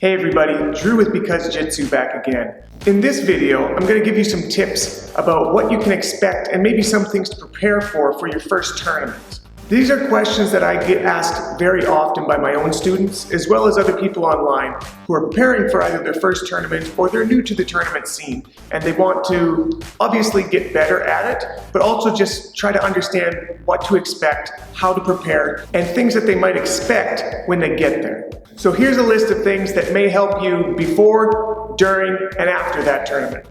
Hey everybody, Drew with Because Jiu-Jitsu back again. In this video, I'm going to give you some tips about what you can expect and maybe some things to prepare for your first tournament. These are questions that I get asked very often by my own students, as well as other people online who are preparing for either their first tournament or they're new to the tournament scene and they want to obviously get better at it, but also just try to understand what to expect, how to prepare, and things that they might expect when they get there. So here's a list of things that may help you before, during, and after that tournament.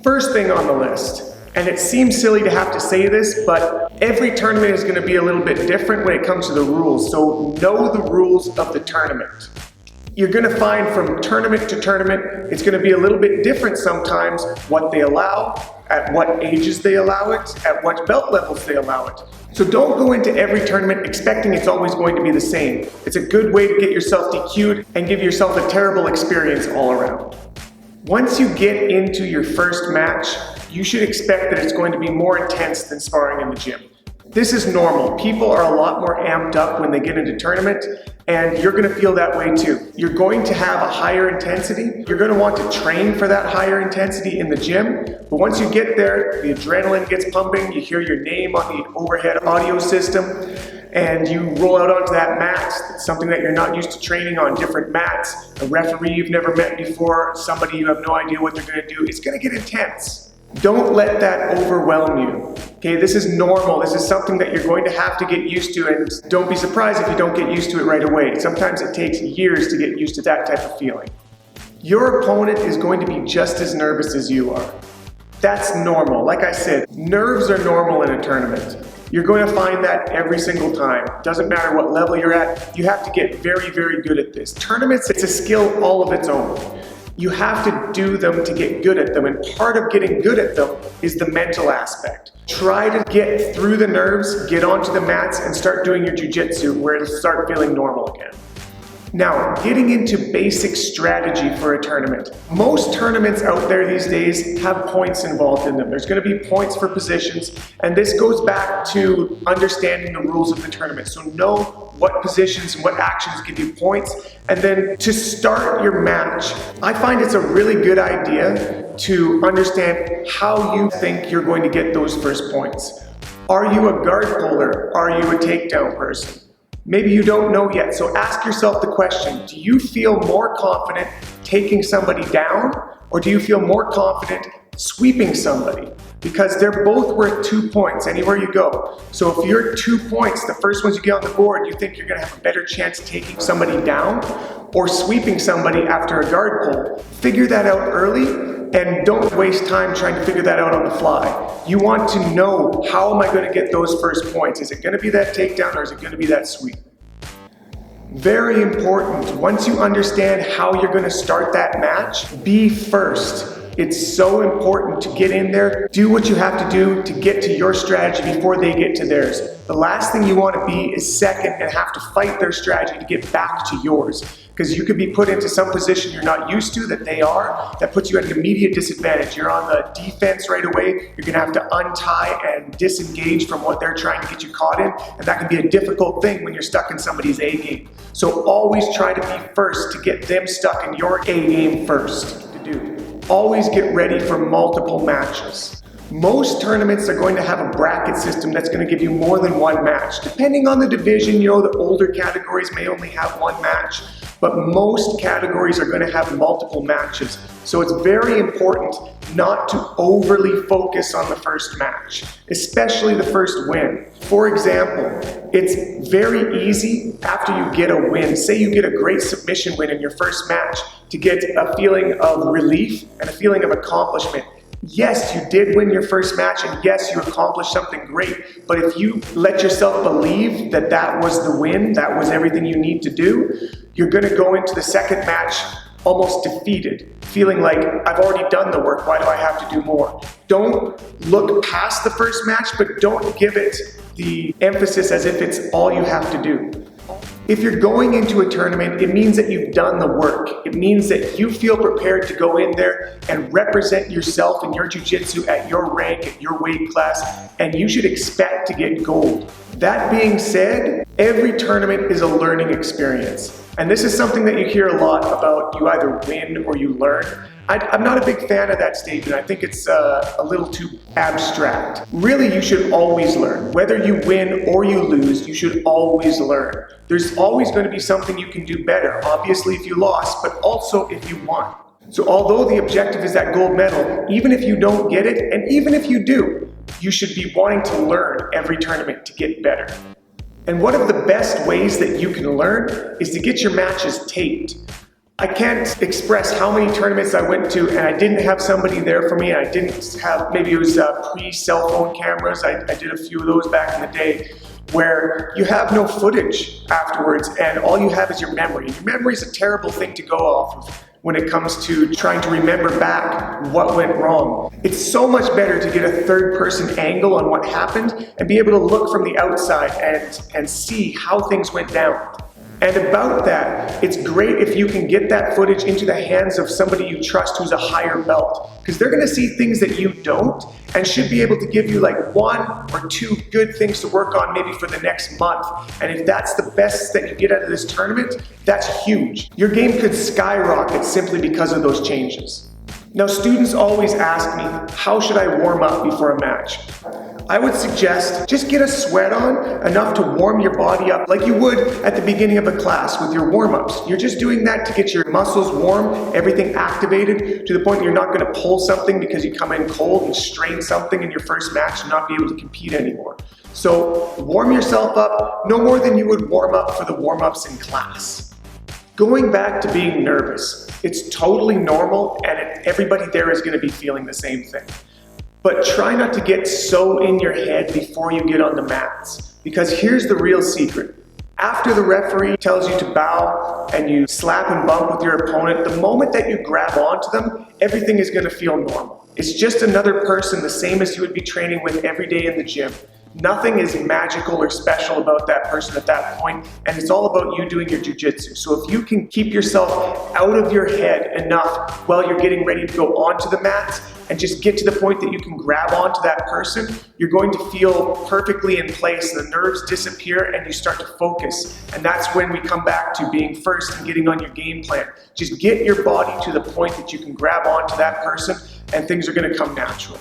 First thing on the list, and it seems silly to have to say this, but every tournament is going to be a little bit different when it comes to the rules, so know the rules of the tournament. You're going to find from tournament to tournament, it's going to be a little bit different sometimes what they allow, at what ages they allow it, at what belt levels they allow it. So don't go into every tournament expecting it's always going to be the same. It's a good way to get yourself DQ'd and give yourself a terrible experience all around. Once you get into your first match, you should expect that it's going to be more intense than sparring in the gym. This is normal. People are a lot more amped up when they get into tournament, and you're going to feel that way too. You're going to have a higher intensity. You're going to want to train for that higher intensity in the gym, but once you get there, the adrenaline gets pumping, you hear your name on the overhead audio system, and you roll out onto that mat. It's something that you're not used to training on, different mats, a referee you've never met before, somebody you have no idea what they're going to do. It's going to get intense. Don't let that overwhelm you. Okay, this is normal. This is something that you're going to have to get used to, and don't be surprised if you don't get used to it right away. Sometimes it takes years to get used to that type of feeling. Your opponent is going to be just as nervous as you are. That's normal. Like I said, nerves are normal in a tournament. You're going to find that every single time. Doesn't matter what level you're at, you have to get very, very good at this. Tournaments, it's a skill all of its own. You have to do them to get good at them, and part of getting good at them is the mental aspect. Try to get through the nerves, get onto the mats, and start doing your jiu-jitsu where it'll start feeling normal again. Now, getting into basic strategy for a tournament. Most tournaments out there these days have points involved in them. There's going to be points for positions, and this goes back to understanding the rules of the tournament. So know what positions and what actions give you points, and then to start your match, I find it's a really good idea to understand how you think you're going to get those first points. Are you a guard puller? Are you a takedown person? Maybe you don't know yet, so ask yourself the question, do you feel more confident taking somebody down, or do you feel more confident sweeping somebody? Because they're both worth 2 points anywhere you go. So if you're 2 points, the first ones you get on the board, you think you're going to have a better chance taking somebody down or sweeping somebody after a guard pull. Figure that out early, and don't waste time trying to figure that out on the fly. You want to know, how am I going to get those first points? Is it going to be that takedown or is it going to be that sweep? Very important. Once you understand how you're going to start that match, be first. It's so important to get in there, do what you have to do to get to your strategy before they get to theirs. The last thing you want to be is second and have to fight their strategy to get back to yours. Because you could be put into some position you're not used to that they are, that puts you at an immediate disadvantage. You're on the defense right away, you're going to have to untie and disengage from what they're trying to get you caught in, and that can be a difficult thing when you're stuck in somebody's A game. So always try to be first to get them stuck in your A game first to do. Always get ready for multiple matches. Most tournaments are going to have a bracket system that's going to give you more than one match. Depending on the division, you know, the older categories may only have one match, but most categories are going to have multiple matches. So it's very important not to overly focus on the first match, especially the first win. For example, it's very easy after you get a win, say you get a great submission win in your first match, to get a feeling of relief and a feeling of accomplishment. Yes, you did win your first match, and yes, you accomplished something great, but if you let yourself believe that that was the win, that was everything you need to do, you're going to go into the second match almost defeated, feeling like, I've already done the work, why do I have to do more? Don't look past the first match, but don't give it the emphasis as if it's all you have to do. If you're going into a tournament, it means that you've done the work. It means that you feel prepared to go in there and represent yourself and your jiu-jitsu at your rank, at your weight class, and you should expect to get gold. That being said, every tournament is a learning experience. And this is something that you hear a lot about, you either win or you learn. I'm not a big fan of that statement. I think it's a little too abstract. Really, you should always learn. Whether you win or you lose, you should always learn. There's always going to be something you can do better, obviously if you lost, but also if you won. So although the objective is that gold medal, even if you don't get it, and even if you do, you should be wanting to learn every tournament to get better. And one of the best ways that you can learn is to get your matches taped. I can't express how many tournaments I went to and I didn't have somebody there for me. I didn't have, maybe it was pre-cell phone cameras. I did a few of those back in the day where you have no footage afterwards and all you have is your memory. Your memory is a terrible thing to go off of when it comes to trying to remember back what went wrong. It's so much better to get a third-person angle on what happened and be able to look from the outside and see how things went down. And about that, it's great if you can get that footage into the hands of somebody you trust who's a higher belt, because they're gonna see things that you don't and should be able to give you like 1 or 2 good things to work on maybe for the next month. And if that's the best that you get out of this tournament, that's huge. Your game could skyrocket simply because of those changes. Now, students always ask me, how should I warm up before a match? I would suggest just get a sweat on, enough to warm your body up like you would at the beginning of a class with your warm-ups. You're just doing that to get your muscles warm, everything activated to the point that you're not going to pull something because you come in cold and strain something in your first match and not be able to compete anymore. So warm yourself up no more than you would warm up for the warm-ups in class. Going back to being nervous, it's totally normal and everybody there is going to be feeling the same thing. But try not to get so in your head before you get on the mats, because here's the real secret. After the referee tells you to bow and you slap and bump with your opponent, the moment that you grab onto them, everything is going to feel normal. It's just another person the same as you would be training with every day in the gym. Nothing is magical or special about that person at that point, and it's all about you doing your jiu-jitsu. So if you can keep yourself out of your head enough while you're getting ready to go onto the mats and just get to the point that you can grab onto that person, you're going to feel perfectly in place. The nerves disappear and you start to focus. And that's when we come back to being first and getting on your game plan. Just get your body to the point that you can grab onto that person and things are going to come naturally.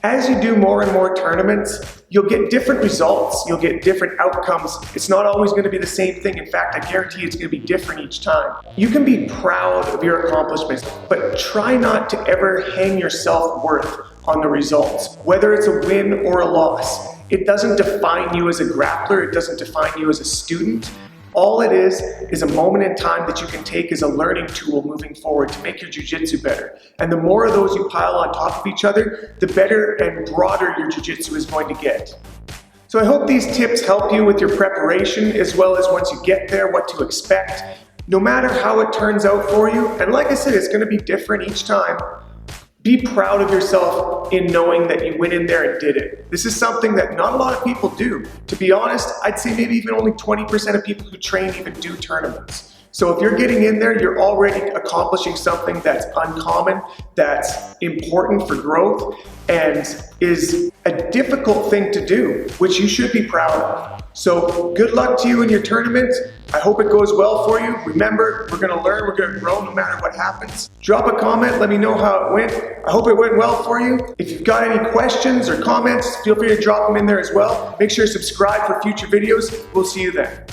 As you do more and more tournaments, you'll get different results, you'll get different outcomes. It's not always going to be the same thing. In fact, I guarantee it's going to be different each time. You can be proud of your accomplishments, but try not to ever hang your self-worth on the results, whether it's a win or a loss. It doesn't define you as a grappler, it doesn't define you as a student. All it is a moment in time that you can take as a learning tool moving forward to make your jiu-jitsu better. And the more of those you pile on top of each other, the better and broader your jiu-jitsu is going to get. So I hope these tips help you with your preparation, as well as once you get there, what to expect. No matter how it turns out for you, and like I said, it's going to be different each time, be proud of yourself in knowing that you went in there and did it. This is something that not a lot of people do. To be honest, I'd say maybe even only 20% of people who train even do tournaments. So if you're getting in there, you're already accomplishing something that's uncommon, that's important for growth, and is a difficult thing to do, which you should be proud of. So good luck to you in your tournament. I hope it goes well for you. Remember, we're gonna learn, we're gonna grow no matter what happens. Drop a comment, let me know how it went. I hope it went well for you. If you've got any questions or comments, feel free to drop them in there as well. Make sure to subscribe for future videos. We'll see you then.